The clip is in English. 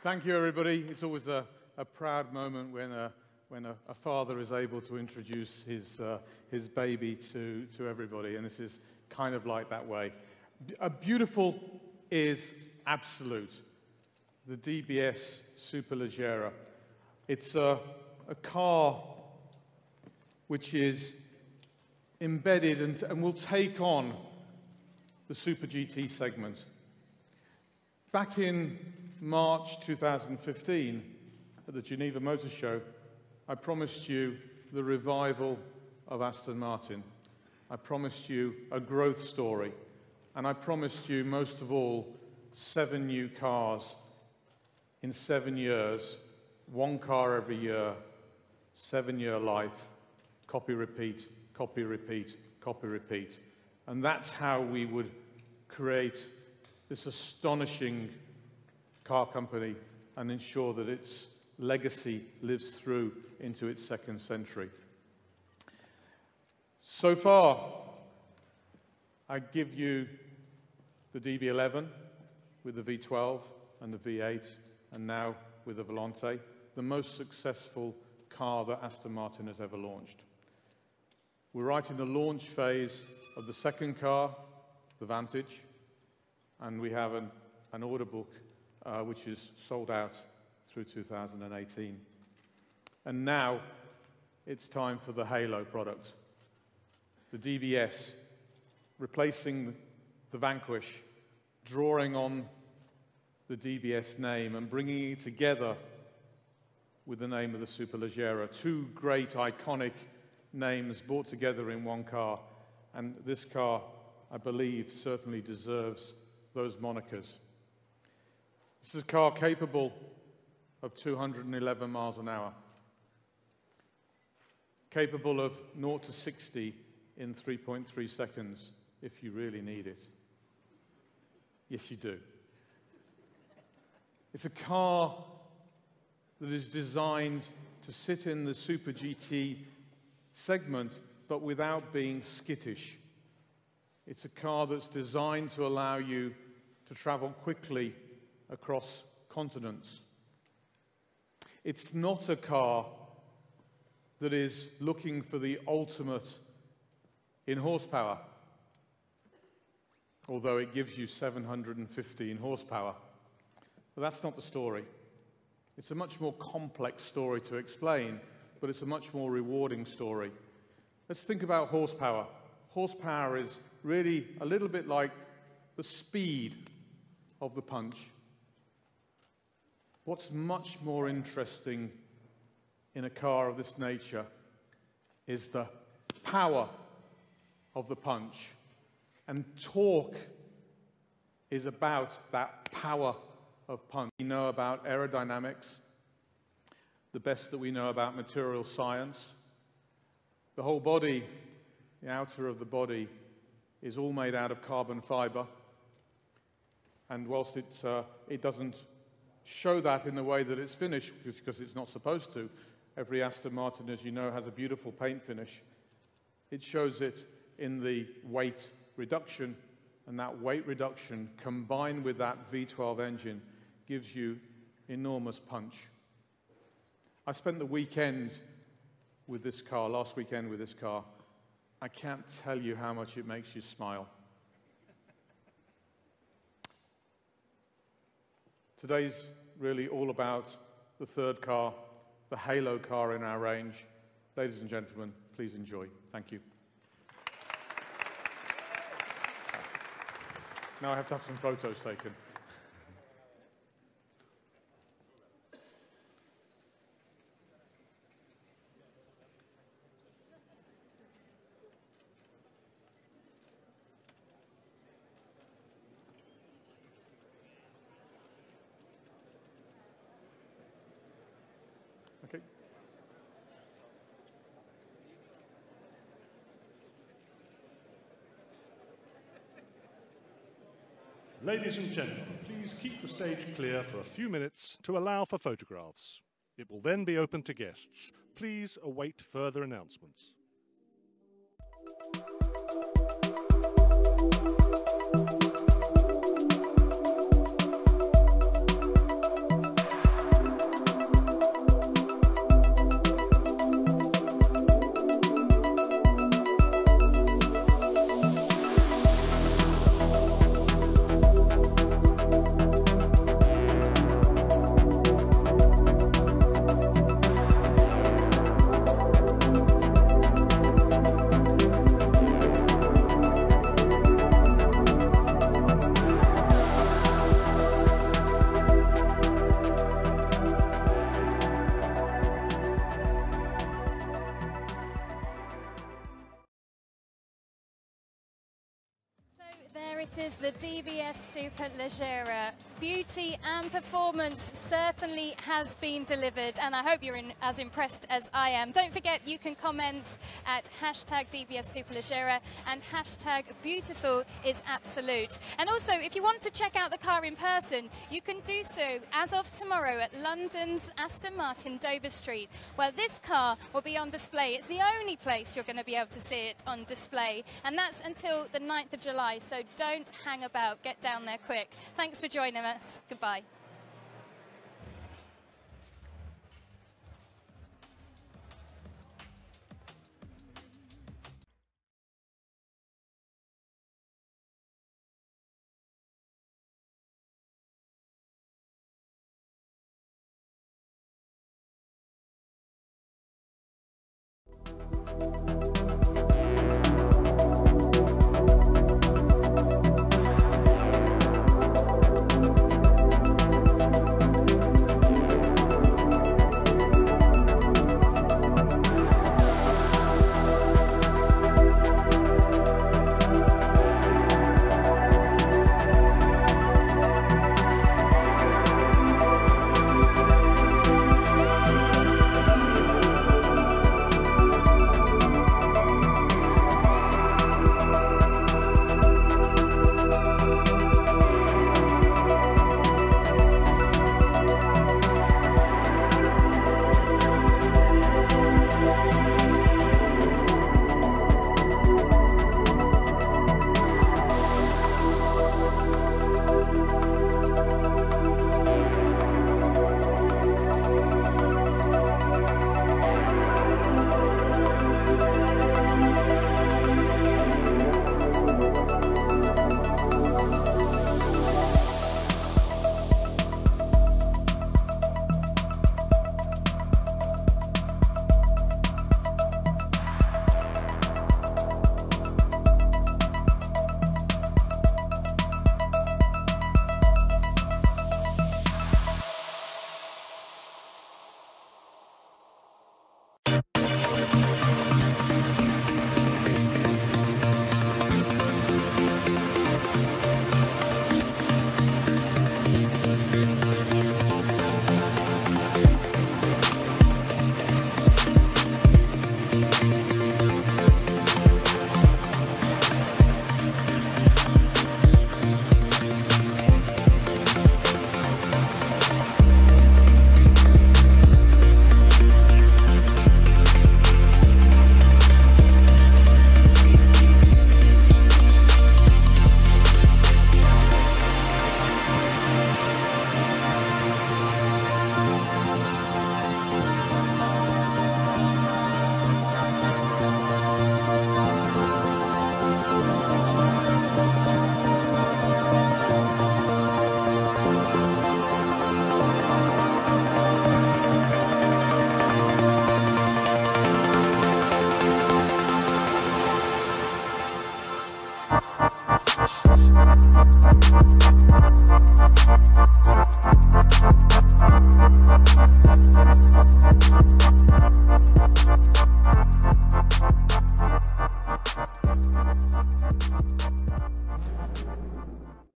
Thank you, everybody. It's always a proud moment when a father is able to introduce his baby to everybody, and this is kind of like that way. A beautiful is absolute. The DBS Superleggera. It's a car which is embedded and will take on the Super GT segment. Back in March 2015, at the Geneva Motor Show, I promised you the revival of Aston Martin. I promised you a growth story. And I promised you, most of all, 7 new cars in 7 years, 1 car every year, 7-year life, copy, repeat, copy, repeat, copy, repeat. And that's how we would create this astonishing car company and ensure that its legacy lives through into its 2nd century. So far, I give you the DB11 with the V12 and the V8, and now with the Volante, the most successful car that Aston Martin has ever launched. We're right in the launch phase of the 2nd car, the Vantage, and we have an order book which is sold out through 2018. And now it's time for the Halo product, the DBS, replacing the Vanquish, drawing on the DBS name and bringing it together with the name of the Superleggera. 2 great iconic names brought together in 1 car, and this car, I believe, certainly deserves those monikers. This is a car capable of 211 miles an hour, capable of 0 to 60 in 3.3 seconds if you really need it. Yes, you do. It's a car that is designed to sit in the Super GT segment, but without being skittish. It's a car that's designed to allow you to travel quickly across continents. It's not a car that is looking for the ultimate in horsepower, although it gives you 715 horsepower. But that's not the story. It's a much more complex story to explain, but it's a much more rewarding story. Let's think about horsepower. Horsepower is really a little bit like the speed of the punch. What's much more interesting in a car of this nature is the power of the punch. And torque is about that power of punch. We know about aerodynamics, the best that we know about material science. The whole body, the outer of the body, is all made out of carbon fibre. And whilst it doesn't show that in the way that it's finished, because it's not supposed to, every Aston Martin, as you know, has a beautiful paint finish. It shows it in the weight reduction, and that weight reduction combined with that V12 engine gives you enormous punch. I spent the weekend with this car, last weekend with this car. I can't tell you how much it makes you smile. Today's really all about the 3rd car, the Halo car in our range. Ladies and gentlemen, please enjoy. Thank you. Now I have to have some photos taken. Okay. Ladies and gentlemen, please keep the stage clear for a few minutes to allow for photographs. It will then be open to guests. Please await further announcements. There it is, the DBS Superleggera. Beauty and performance certainly has been delivered, and I hope you're as impressed as I am. Don't forget, you can comment at hashtag DBS Superleggera and hashtag beautiful is absolute. And also, if you want to check out the car in person, you can do so as of tomorrow at London's Aston Martin, Dover Street, where this car will be on display. It's the only place you're going to be able to see it on display, and that's until the 9th of July, so don't hang about, get down there quick. Thanks for joining us. Goodbye.